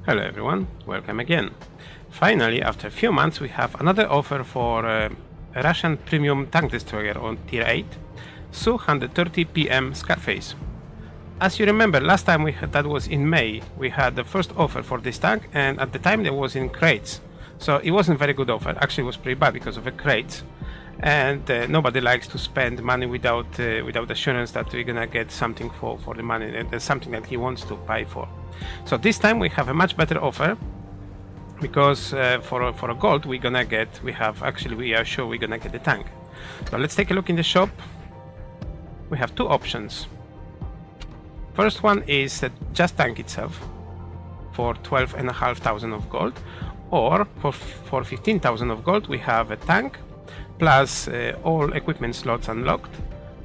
Hello everyone, welcome again. Finally, after a few months, we have another offer for a Russian premium tank destroyer on tier 8, SU-130PM Scarface. As you remember, last time that was in May, we had the first offer for this tank, and at the time it was in crates. So it wasn't a very good offer. Actually, it was pretty bad because of the crates. And nobody likes to spend money without assurance that we're gonna get something for the money, and there's something that he wants to buy for. So this time we have a much better offer, because for a gold we are sure we're gonna get the tank. So let's take a look in the shop. We have two options. First one is just tank itself for 12,500 of gold, or for 15,000 of gold we have a tank plus all equipment slots unlocked,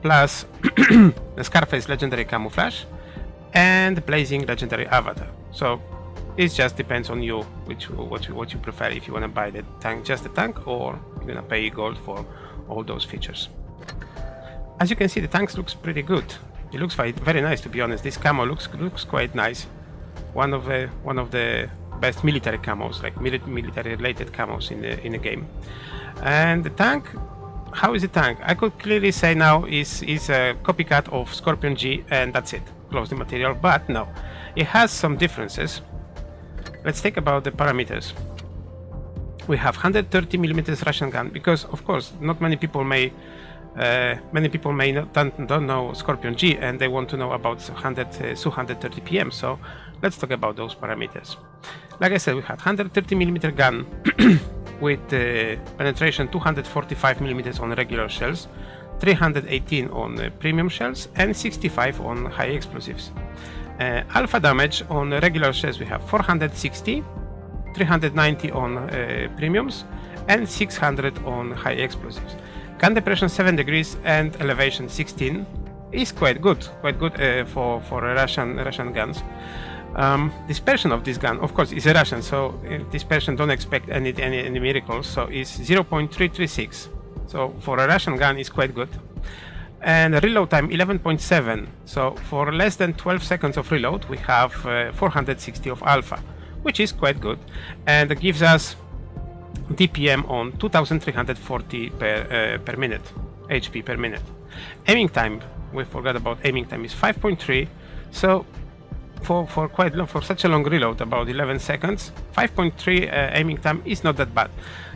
plus the Scarface legendary camouflage and blazing legendary avatar. So it just depends on you what you prefer, if you want to buy the tank, just the tank, or you're gonna pay gold for all those features. As you can see, the tank looks pretty good. It looks very nice, to be honest. This camo looks quite nice. One of the best military camos, like military related camos in the game. And the tank, how is the tank? I could clearly say now is a copycat of Scorpion G, and that's it. Close the material, but no, it has some differences. Let's think about the parameters. We have 130mm Russian gun, because of course not many people may don't know Scorpion G, and they want to know about SU-130PM. So let's talk about those parameters. Like I said, we had 130mm gun with penetration 245mm on regular shells, 318 on premium shells, and 65 on high explosives. Alpha damage on regular shells we have 460, 390 on premiums, and 600 on high explosives. Gun depression 7 degrees and elevation 16 is quite good for Russian guns. Dispersion of this gun, of course, is a Russian, so dispersion don't expect any miracles. So it's 0.336. So for a Russian gun, it's quite good. And reload time 11.7. So for less than 12 seconds of reload, we have 460 of alpha, which is quite good, and it gives us DPM on 2340 per minute, HP per minute. Aiming time, we forgot about aiming time, is 5.3. So for quite long, for such a long reload, about 11 seconds, 5.3 aiming time is not that bad.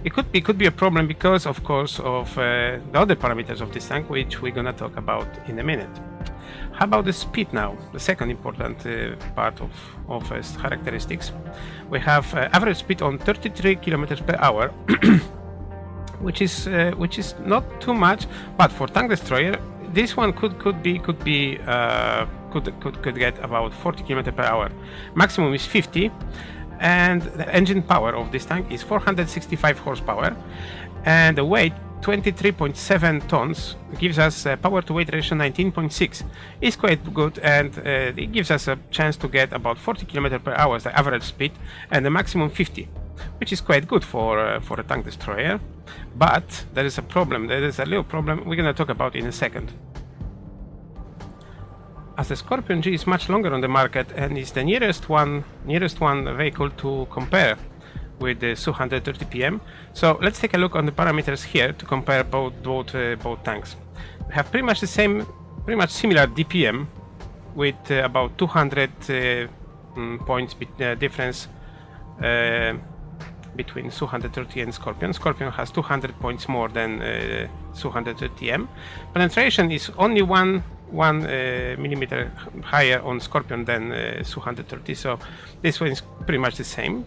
It could be a problem because, of course, of the other parameters of this tank, which we're gonna talk about in a minute. How about the speed now? The second important part of characteristics. We have average speed on 33 kilometers per hour, which is not too much, but for tank destroyer, this one could get about 40 km per hour. Maximum is 50, and the engine power of this tank is 465 horsepower, and the weight 23.7 tons gives us a power to weight ratio 19.6. It's quite good, and it gives us a chance to get about 40 km per hour, the average speed, and the maximum 50, which is quite good for a tank destroyer. But there is a problem. There is a little problem we're gonna talk about in a second. As the Scorpion G is much longer on the market and is the nearest one vehicle to compare with the SU-130PM. So let's take a look on the parameters here to compare both tanks. We have pretty much similar DPM, with about 200 points difference between SU-130 and Scorpion. Scorpion has 200 points more than SU-130M. Penetration is only one millimeter higher on Scorpion than SU-130, so this one is pretty much the same.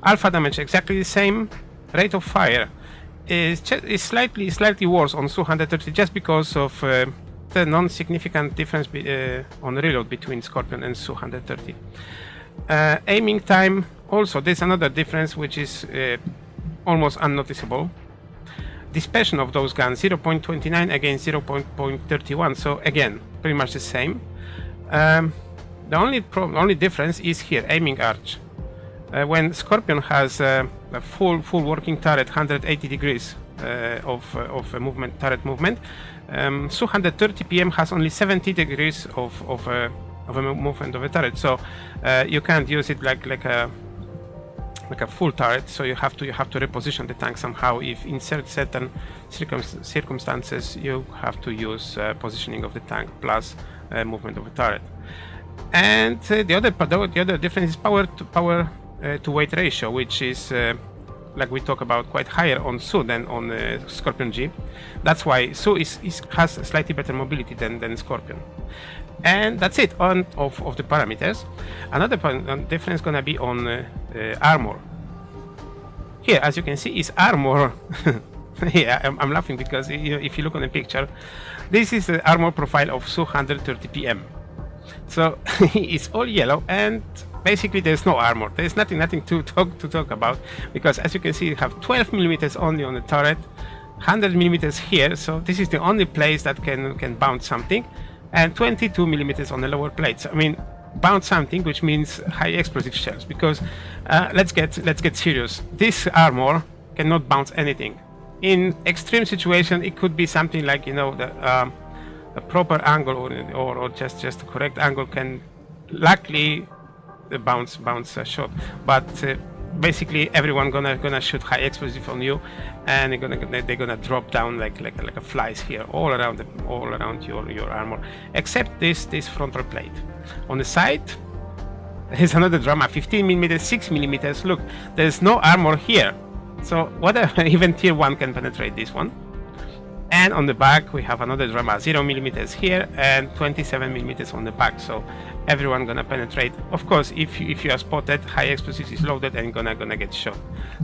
Alpha damage exactly the same. Rate of fire is slightly worse on SU-130, just because of the non-significant difference on reload between Scorpion and SU-130. Aiming time, also there's another difference which is almost unnoticeable. Dispersion of those guns 0.29 against 0.31, so again pretty much the same. The only difference is here, aiming arch. When Scorpion has a full working turret, 180 degrees of turret movement, SU-130PM has only 70 degrees of a movement of a turret, so you can't use it like a like a full turret, so you have to reposition the tank somehow. If in certain circumstances you have to use positioning of the tank plus movement of the turret. And the other difference is power to weight ratio, which is like we talk about quite higher on SU than on Scorpion G. That's why SU has slightly better mobility than Scorpion. And that's it on of the parameters. Another difference gonna be on armor. Here, as you can see, is armor. Yeah, I'm laughing because if you look on the picture, this is the armor profile of SU-130PM. So it's all yellow, and basically there's no armor. There's nothing to talk about, because as you can see, you have 12 millimeters only on the turret, 100 millimeters here. So this is the only place that can bounce something, and 22 millimeters on the lower plates. I mean, bounce something, which means high explosive shells. Because let's get serious. This armor cannot bounce anything. In extreme situation, it could be something like, you know, a proper angle or just the correct angle can luckily bounce a shot. But basically everyone gonna shoot high explosive on you, and they're gonna drop down like a flies here all around your armor, except this frontal plate. On the side there's another drama, 15 millimeters, 6 millimeters. Look, there's no armor here, so whatever, even tier 1 can penetrate this one. And on the back we have another drama, 0 millimeters here and 27 millimeters on the back. So everyone gonna penetrate. Of course, if you are spotted, high explosives is loaded and gonna get shot.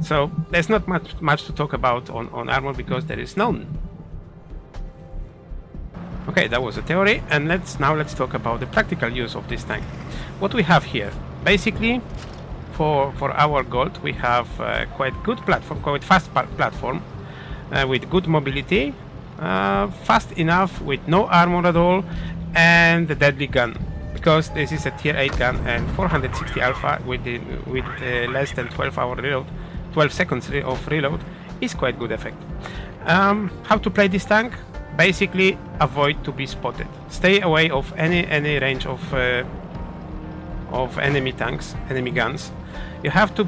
So there's not much to talk about on armor, because there is none. Okay, that was a theory, and let's talk about the practical use of this tank. What we have here, basically, for our gold, we have quite good platform, quite fast platform, with good mobility. Fast enough with no armor at all, and the deadly gun, because this is a tier 8 gun, and 460 alpha with less than 12 seconds of reload is quite good effect. How to play this tank? Basically, avoid to be spotted. Stay away of any range of enemy tanks, enemy guns. You have to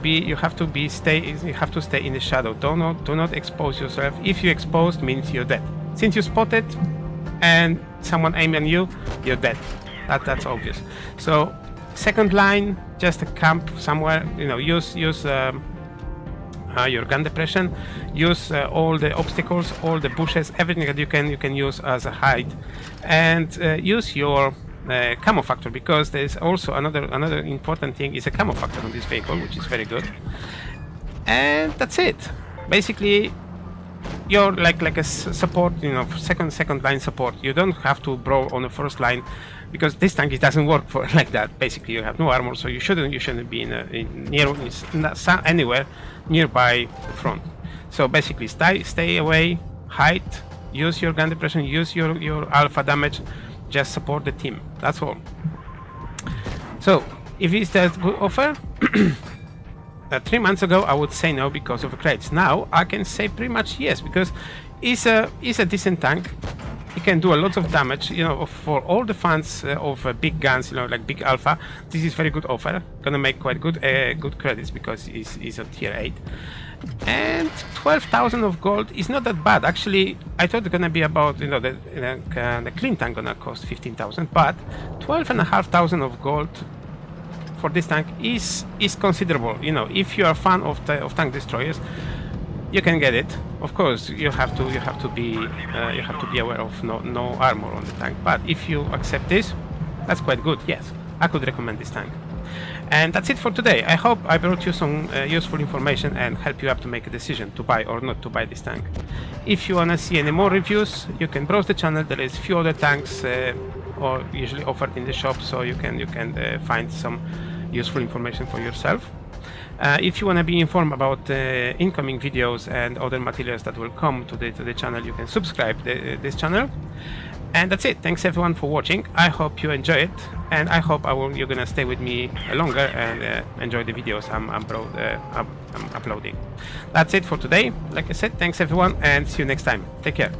stay in the shadow. Do not expose yourself. If you exposed, means you're dead. Since you spotted and someone aimed on you, you're dead. That's obvious. So second line, just a camp somewhere. You know, use your gun depression. Use all the obstacles, all the bushes, everything that you can use as a hide, and use your camo factor, because there's also another important thing is a camo factor on this vehicle, which is very good. And that's it. Basically, you're like a support, you know, second line support. You don't have to brawl on the first line, because this tank doesn't work for like that. Basically, you have no armor, so you shouldn't be anywhere nearby the front. So basically, stay away, hide, use your gun depression, use your alpha damage. Just support the team. That's all. So, if it's that good offer, 3 months ago I would say no because of the crates. Now I can say pretty much yes, because it's a decent tank. It can do a lot of damage. You know, for all the fans of big guns, you know, like big alpha, this is very good offer. Gonna make quite good credits, because it's a tier 8. And 12,000 of gold is not that bad. Actually, I thought it's gonna be about, you know, the clean tank gonna cost 15,000, but 12,500 of gold for this tank is considerable. You know, if you are a fan of tank destroyers, you can get it. Of course, you have to be aware of no armor on the tank. But if you accept this, that's quite good. Yes, I could recommend this tank. And that's it for today. I hope I brought you some useful information and help you up to make a decision to buy or not to buy this tank. If you wanna see any more reviews, you can browse the channel. There is few other tanks or usually offered in the shop, so you can find some useful information for yourself. If you want to be informed about incoming videos and other materials that will come to the channel, you can subscribe this channel. And that's it. Thanks everyone for watching. I hope you enjoy it, and I hope you're gonna stay with me longer and enjoy the videos I'm uploading. That's it for today. Like I said, thanks everyone, and see you next time. Take care.